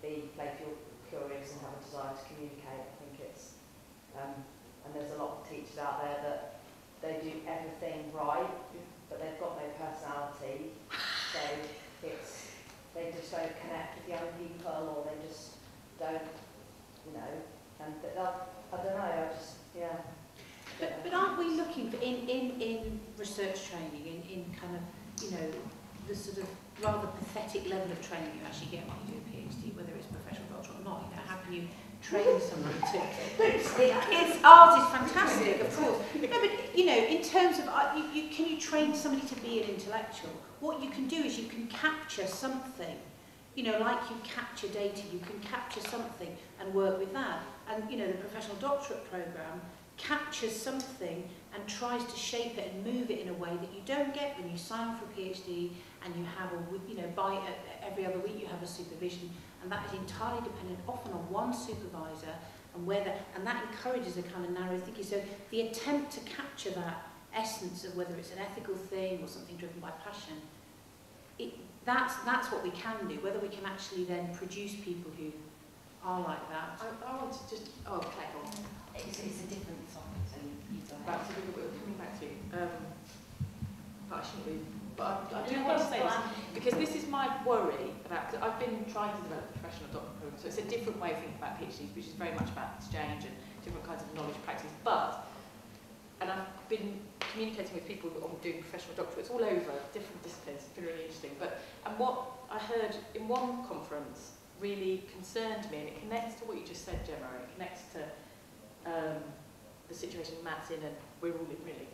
Speaker 11: be playful, curious, and have a desire to communicate. I think it's, and there's a lot of teachers out there that they do everything right, but they've got no personality, so they just don't connect with young people, or they just don't, and I don't know, yeah.
Speaker 2: But aren't we looking for, in research training, in kind of, the sort of rather pathetic level of training you actually get when you do a PhD, whether it's professional doctorate or not, how can you train someone to... Art is fantastic, of course. No, but, in terms of, can you train somebody to be an intellectual? What you can do is you can capture something, like you capture data, you can capture something and work with that. And, the professional doctorate programme captures something and tries to shape it and move it in a way that you don't get when you sign for a PhD and you have every other week you have a supervision, and that is entirely dependent often on one supervisor, and that encourages a kind of narrow thinking. So the attempt to capture that essence of whether it's an ethical thing or something driven by passion, that's what we can do. Whether we can actually then produce people who are like that.
Speaker 1: I want to just... Oh, okay, go on.
Speaker 11: It's a different song, so you don't
Speaker 1: Back to we're coming back to you. But I shouldn't be... But I do want to say this, because this is my worry about... Because I've been trying to develop a professional doctorate program, so it's a different way of thinking about PhDs, which is very much about exchange and different kinds of knowledge practice. And I've been communicating with people on doing professional doctorates all over different disciplines. It's been really interesting. And what I heard in one conference really concerned me, and it connects to what you just said, Gemma. It connects to the situation Matt's in, and we're all in, really.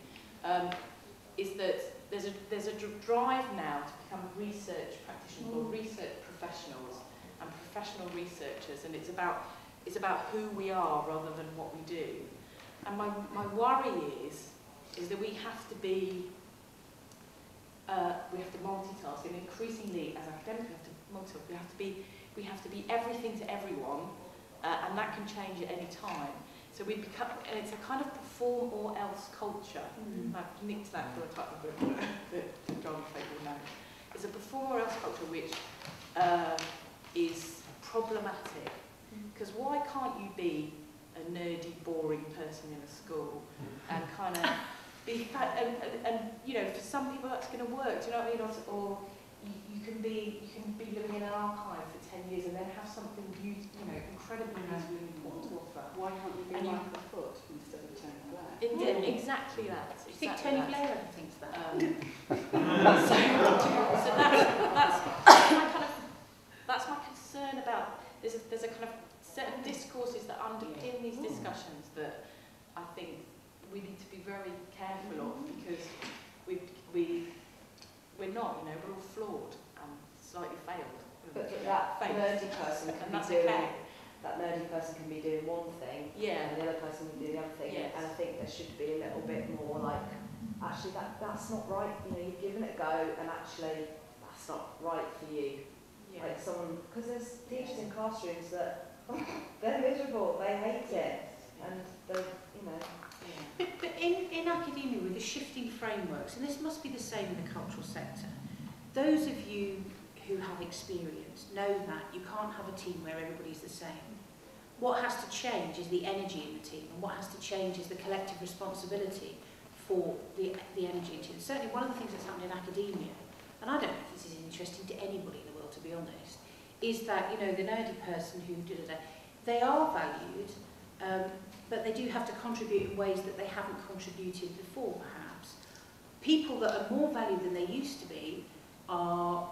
Speaker 1: Is that there's a drive now to become research practitioners or research professionals and professional researchers, and it's about who we are rather than what we do. And my worry is that we have to be multitask, and increasingly as academics we have to multitask. We have to be everything to everyone, and that can change at any time. So we become, and it's a kind of perform or else culture. I've nicked that from a type of book that John Fagle knows. It's a perform or else culture which is problematic. Because why can't you be a nerdy, boring person in a school and kind of be, and for some people that's going to work. Do you know what I mean? Or you can be living in an archive for 10 years and then have something incredibly useful and important to offer.
Speaker 3: Why can't you be like the foot instead of Tony Blair?
Speaker 1: Exactly that.
Speaker 2: You think Tony Blair ever thinks that?
Speaker 1: So that's my concern about. There's a kind of certain discourses that underpin these discussions that I think we need to be very careful of, because we're not, you know, we're all flawed and slightly failed.
Speaker 11: But that nerdy person can
Speaker 1: and that's
Speaker 11: be doing,
Speaker 1: okay.
Speaker 11: that nerdy person can be doing one thing,
Speaker 1: Yeah.
Speaker 11: and the other person can do the other thing.
Speaker 1: Yes.
Speaker 11: And I think there should be a little bit more like, actually that's not right. You know, you've given it a go, and actually that's not right for you.
Speaker 1: Yeah.
Speaker 11: Like someone, because there's teachers in classrooms that they're miserable, they hate it, and they, you know.
Speaker 2: But in academia, with the shifting frameworks, and this must be the same in the cultural sector, those of you who have experience know that you can't have a team where everybody's the same. What has to change is the energy in the team, and what has to change is the collective responsibility for the energy in the team. Certainly one of the things that's happened in academia, and I don't know if this is interesting to anybody in the world, to be honest, is that, you know, the nerdy person who did it, they are valued, but they do have to contribute in ways that they haven't contributed before, perhaps. People that are more valued than they used to be are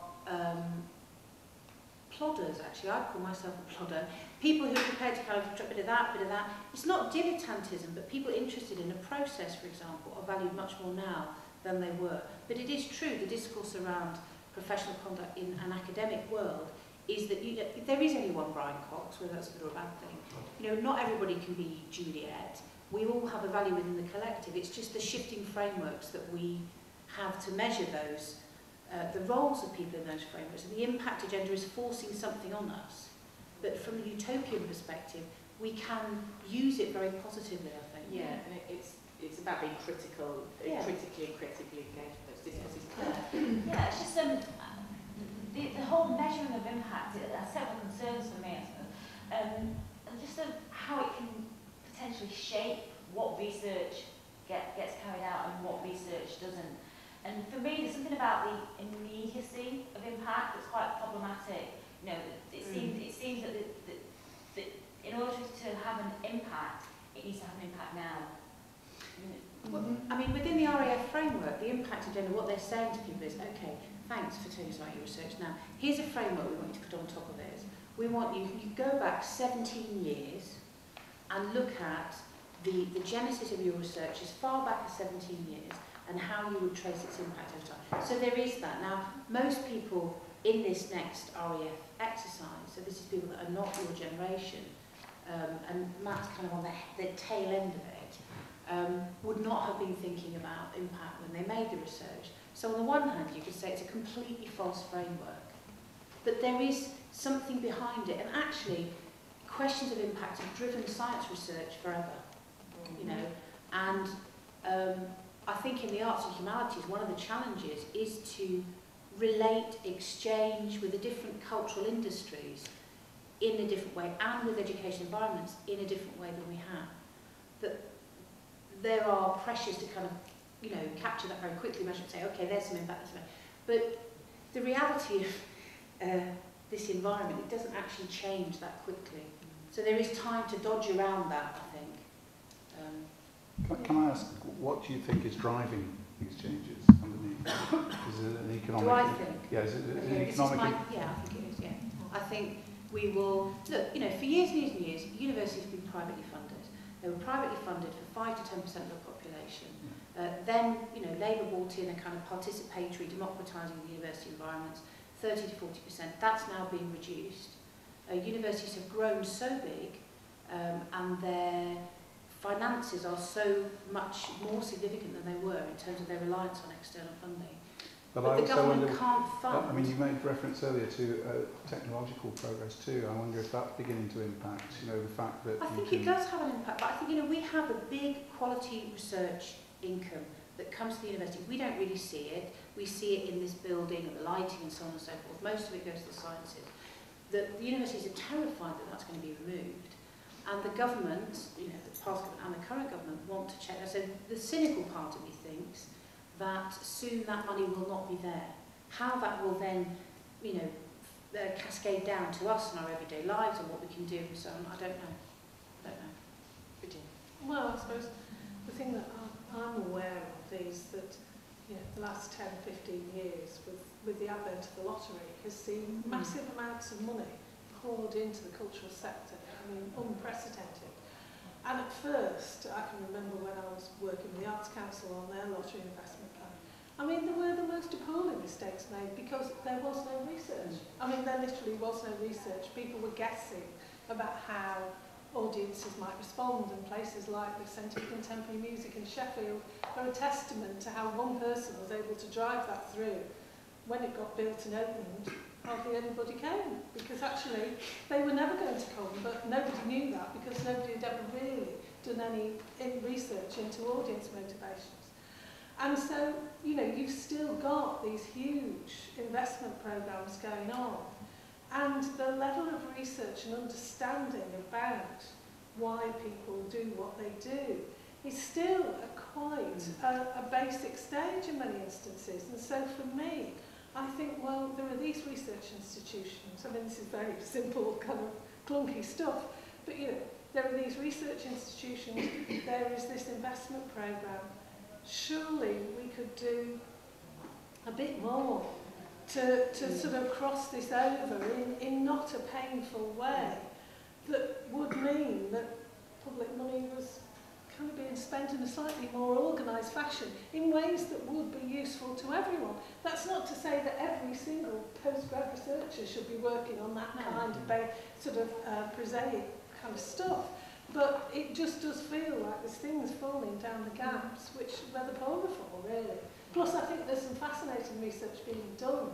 Speaker 2: plodders, actually. I call myself a plodder. People who are prepared to kind of drop a bit of that, bit of that. It's not dilettantism, but people interested in a process, for example, are valued much more now than they were. But it is true, the discourse around professional conduct in an academic world is that there is only one Brian Cox, whether that's a good or a bad thing. You know, not everybody can be Juliet. We all have a value within the collective. It's just the shifting frameworks that we have to measure those, the roles of people in those frameworks. And the impact agenda is forcing something on us. But from the utopian perspective, we can use it very positively, I think.
Speaker 1: Yeah, and it's about being critical, critically engaged with those discourses.
Speaker 13: Yeah, it's just the whole measuring of impact, there are several concerns for me, I suppose. And just how it can potentially shape what research gets carried out and what research doesn't. And for me, there's something about the immediacy of impact that's quite problematic. You know, it seems that in order to have an impact, it needs to have an impact now.
Speaker 2: Well, I mean, within the RAF framework, the impact agenda, what they're saying to people is, okay, thanks for telling us about your research. Now, here's a framework we want you to put on top of it. We want you go back 17 years and look at the genesis of your research as far back as 17 years and how you would trace its impact over time. So there is that. Now, most people in this next RAF exercise, so this is people that are not your generation, and Matt's kind of on the tail end of it, would not have been thinking about impact when they made the research. So on the one hand, you could say it's a completely false framework, but there is something behind it, and actually, questions of impact have driven science research forever, you know, and I think in the arts and humanities, one of the challenges is to relate, exchange with the different cultural industries in a different way, and with education environments in a different way than we have. That there are pressures to kind of, you know, capture that very quickly, measure and say, okay, there's some impact. But the reality of this environment, it doesn't actually change that quickly. So there is time to dodge around that, I think.
Speaker 8: Can I ask, what do you think is driving these changes underneath? Is it an economic...
Speaker 2: Do I think?
Speaker 8: Yeah, is it an
Speaker 2: Okay,
Speaker 8: economic...
Speaker 2: yeah, I think it is, yeah. I think we will... Look, you know, for years and years and years, universities have been privately funded. They were privately funded for 5 to 10% of the population. Then, you know, Labour brought in a kind of participatory, democratising the university environments, 30 to 40%. That's now being reduced. Universities have grown so big, and their finances are so much more significant than they were in terms of their reliance on external funding. But the government can't fund.
Speaker 8: I mean, you made reference earlier to technological progress too. I wonder if that's beginning to impact, you know, the fact that...
Speaker 2: I think it does have an impact, but I think, you know, we have a big quality research income that comes to the university. We don't really see it. We see it in this building and the lighting and so on and so forth. Most of it goes to the sciences. The universities are terrified that that's going to be removed. And the government, you know, the past government and the current government want to check that. So the cynical part of me thinks that soon that money will not be there. How that will then, you know, cascade down to us in our everyday lives and what we can do and so on, I don't know. Virginia?
Speaker 6: Well, I suppose the thing that I'm aware of is that, you know, the last 10, 15 years with the advent of the lottery has seen massive amounts of money poured into the cultural sector. I mean, unprecedented. And at first, I can remember when I was working with the Arts Council on their lottery investment plan, I mean, there were the most appalling mistakes made because there was no research. I mean, there literally was no research. People were guessing about how audiences might respond, and places like the Centre for Contemporary Music in Sheffield are a testament to how one person was able to drive that through. When it got built and opened, hardly anybody came, because actually they were never going to come, but nobody knew that because nobody had ever really done any research into audience motivations. And so, you know, you've still got these huge investment programs going on, and the level of research and understanding about why people do what they do is still at quite a basic stage in many instances. And so for me, I think, well, there are these research institutions. I mean, this is very simple, kind of clunky stuff, but you know, there are these research institutions, there is this investment program. Surely we could do a bit more to sort of cross this over in not a painful way that would mean that public money was kind of being spent in a slightly more organised fashion in ways that would be useful to everyone. That's not to say that every single postgrad researcher should be working on that kind of sort of prosaic kind of stuff. But it just does feel like there's things falling down the gaps, which are rather powerful, really. Plus, I think there's some fascinating research being done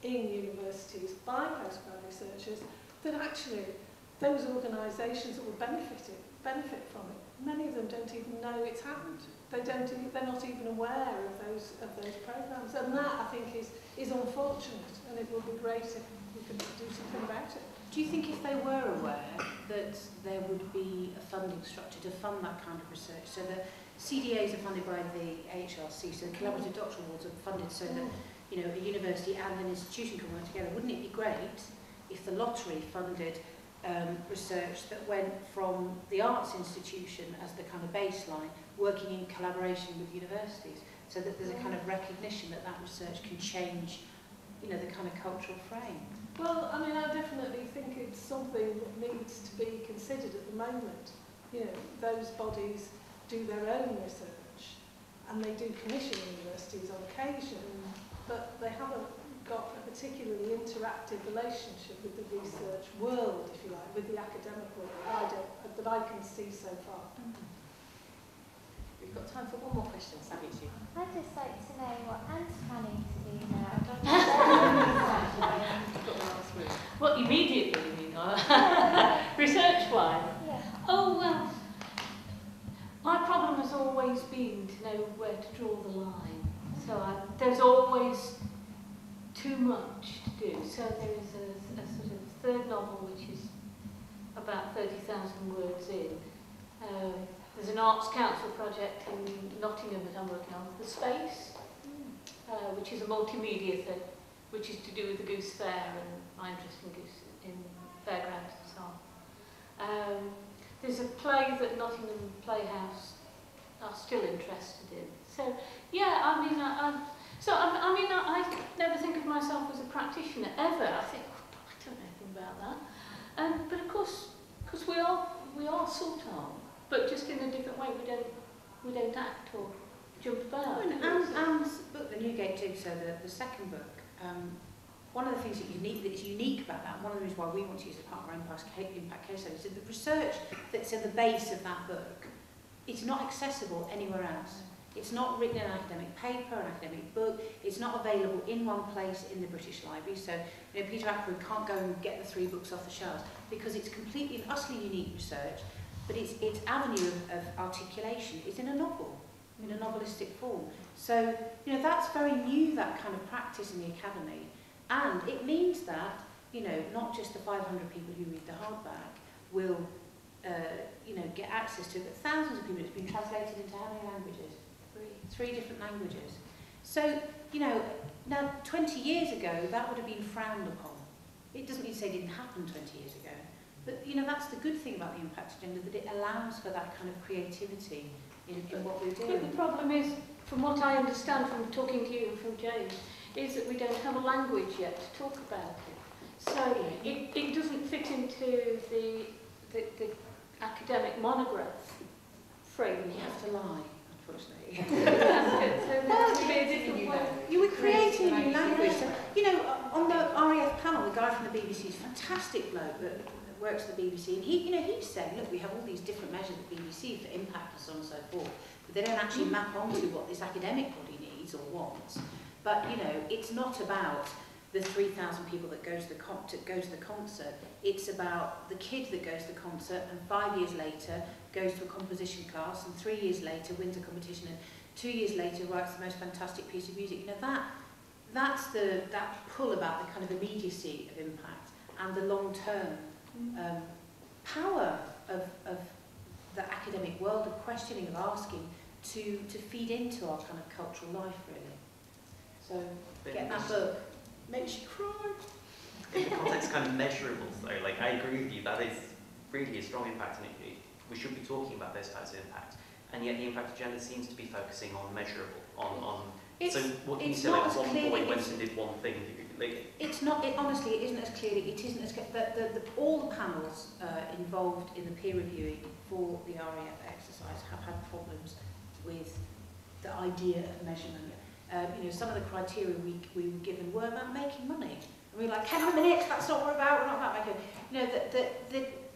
Speaker 6: in universities by postgrad researchers that actually those organisations that will benefit from it, many of them don't even know it's happened. They're not even aware of those programmes, and that I think is unfortunate. And it would be great if we could do something about it.
Speaker 2: Do you think if they were aware that there would be a funding structure to fund that kind of research? So the CDAs are funded by the HRC, so the collaborative doctoral awards are funded so that, you know, a university and an institution can work together. Wouldn't it be great if the lottery funded research that went from the arts institution as the kind of baseline, working in collaboration with universities, so that there's a kind of recognition that that research can change, you know, the kind of cultural frame?
Speaker 6: Well, I mean, I definitely think it's something that needs to be considered at the moment. You know, those bodies do their own research, and they do commission universities on occasion, but they haven't got a particularly interactive relationship with the research world, if you like, with the academic world, that I can see so far.
Speaker 1: We've got time for one more question, Sally.
Speaker 7: I'd just like to know what Anne's planning to do now.
Speaker 4: What, immediately, you mean? Research-wise?
Speaker 7: Yeah.
Speaker 4: Oh, well, my problem has always been to know where to draw the line. So there's always too much to do. So there is a sort of third novel which is about 30,000 words in. There's an Arts Council project in Nottingham that I'm working on, The Space, which is a multimedia thing, which is to do with the Goose Fair and my interest in goose in fairgrounds and so on. There's a play that Nottingham Playhouse are still interested in. So yeah, I mean, I never think of myself as a practitioner ever. I think, oh, I don't know anything about that. But of course we are sort of, but just in a different way. We don't act or jump about.
Speaker 2: Anne's book, The Newgate Jigsaw, the second book, one of the things that is unique about that, one of the reasons why we want to use it as part of our impact case study, is that the research that's at the base of that book, it's not accessible anywhere else. It's not written in an academic paper, an academic book. It's not available in one place in the British Library. So, you know, Peter Ackroyd can't go and get the 3 books off the shelves because it's completely and utterly unique research, but its avenue of articulation is in a novel, in a novelistic form. So, you know, that's very new, that kind of practice in the academy. And it means that, you know, not just the 500 people who read the hardback will, you know, get access to it, but thousands of people. It's been translated into how many languages? 3 different languages. So, you know, now 20 years ago, that would have been frowned upon. It doesn't mean to say it didn't happen 20 years ago, but, you know, that's the good thing about the impact agenda, that it allows for that kind of creativity in what we're doing.
Speaker 4: But the problem is, from what I understand from talking to you and from James, is that we don't have a language yet to talk about it. So it doesn't fit into the academic monograph frame.
Speaker 2: You have to lie, unfortunately. You were creating a new language. So, you know, on the RAF panel, the guy from the BBC is a fantastic bloke that works at the BBC, and he's saying, look, we have all these different measures at the BBC for impact and so on and so forth, but they don't actually map onto what this academic body needs or wants. But, you know, it's not about the 3,000 people that go to the concert. It's about the kid that goes to the concert and 5 years later goes to a composition class and 3 years later wins a competition and 2 years later writes the most fantastic piece of music. You know, that's that pull about the kind of immediacy of impact and the long-term power of the academic world, of questioning, of asking, to feed into our kind of cultural life, really. So, get that book. Makes you cry.
Speaker 5: In the context of kind of measurables, though, like, I agree with you, that is really a strong impact, and we should be talking about those types of impact. And yet the impact agenda seems to be focusing on measurable, so what can you say, like, one boy went and did one thing? Like,
Speaker 2: it's not, honestly, it isn't as clearly, it isn't as, all the panels involved in the peer reviewing for the RAF exercise have had problems with the idea of measurement. You know, some of the criteria we were given were about making money. And we were like, 10 minutes, that's not what we're about, we're not about making, you know,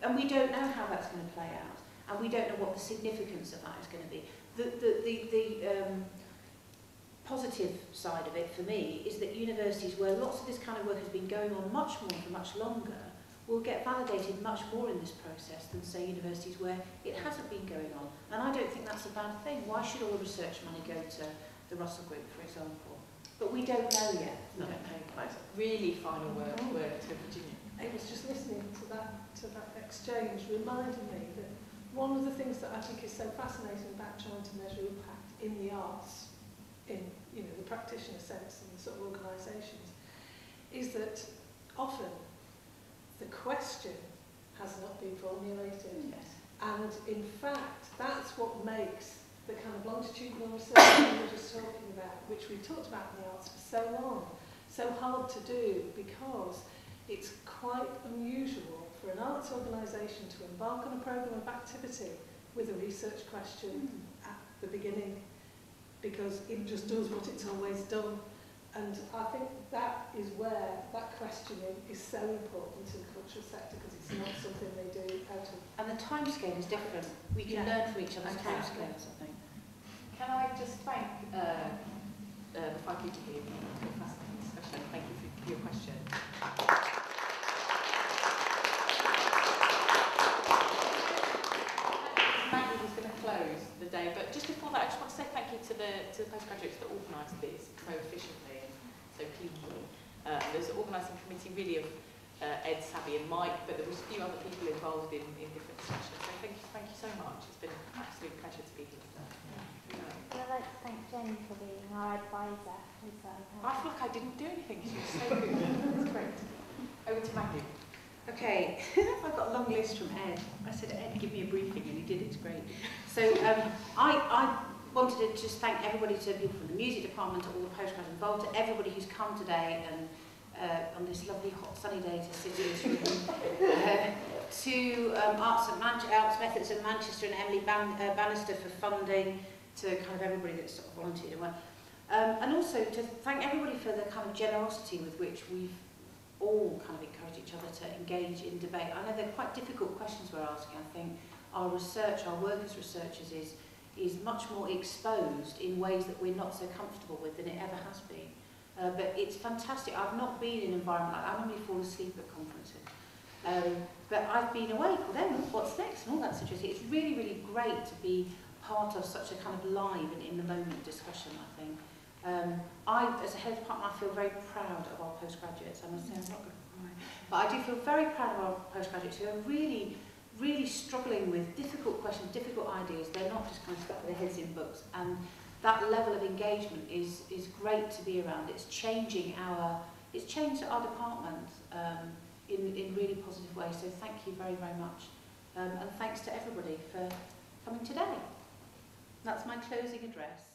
Speaker 2: and we don't know how that's going to play out. And we don't know what the significance of that is going to be. The positive side of it for me is that universities where lots of this kind of work has been going on much more for much longer will get validated much more in this process than, say, universities where it hasn't been going on. And I don't think that's a bad thing. Why should all the research money go to the Russell Group, for example? But we don't know yet. We don't know.
Speaker 1: Really final word to Virginia.
Speaker 6: I was just listening to that exchange, reminded me that one of the things that I think is so fascinating about trying to measure impact in the arts, in, you know, the practitioner sense and the sort of organisations, is that often the question has not been formulated.
Speaker 2: Yes.
Speaker 6: And in fact, that's what makes the kind of longitudinal research we were just talking about, which we've talked about in the arts for so long, so hard to do, because it's quite unusual for an arts organisation to embark on a programme of activity with a research question at the beginning, because it just does what it's always done. And I think that is where that questioning is so important in the cultural sector, because it's not something they do out of...
Speaker 2: And the timescale is different. We can learn from each other's timescales, I think.
Speaker 1: Can I just thank the 5 people here for a fascinating discussion. Thank you for your question. Maggie was going to close the day, but just before that, I just want to say thank you to the postgraduates that organised this so efficiently and so cleanly. There's an organising committee really of Ed, Sabby and Mike, but there was a few other people involved in different sessions. So thank you so much. It's been an absolute pleasure to be here today.
Speaker 7: And I'd like to thank Jenny for being our advisor as well.
Speaker 1: I feel like I didn't do anything. She was so good. It's great. Over to Maggie.
Speaker 2: Okay, I've got a long list from Ed. I said, Ed, give me a briefing, and he did. It's great. So I wanted to just thank everybody, to people from the music department, to all the postgrads involved, to everybody who's come today and on this lovely hot sunny day to sit in this room, to Arts Methods in Manchester and Emily Bannister for funding, to kind of everybody that's sort of volunteered. And also to thank everybody for the kind of generosity with which we've all kind of encouraged each other to engage in debate. I know they're quite difficult questions we're asking. I think our research, our work as researchers is much more exposed in ways that we're not so comfortable with than it ever has been. But it's fantastic. I've not been in an environment like that. I normally fall asleep at conferences. But I've been awake, well then, what's next, and all that sort of thing. It's really, really great to be part of such a kind of live and in-the-moment discussion, I think. As a head of department, I feel very proud of our postgraduates. I must say, I'm not going to cry. But I do feel very proud of our postgraduates who are really, really struggling with difficult questions, difficult ideas. They're not just kind of stuck with their heads in books. And that level of engagement is great to be around. It's changed our department in really positive ways. So thank you very, very much. And thanks to everybody for coming today. That's my closing address.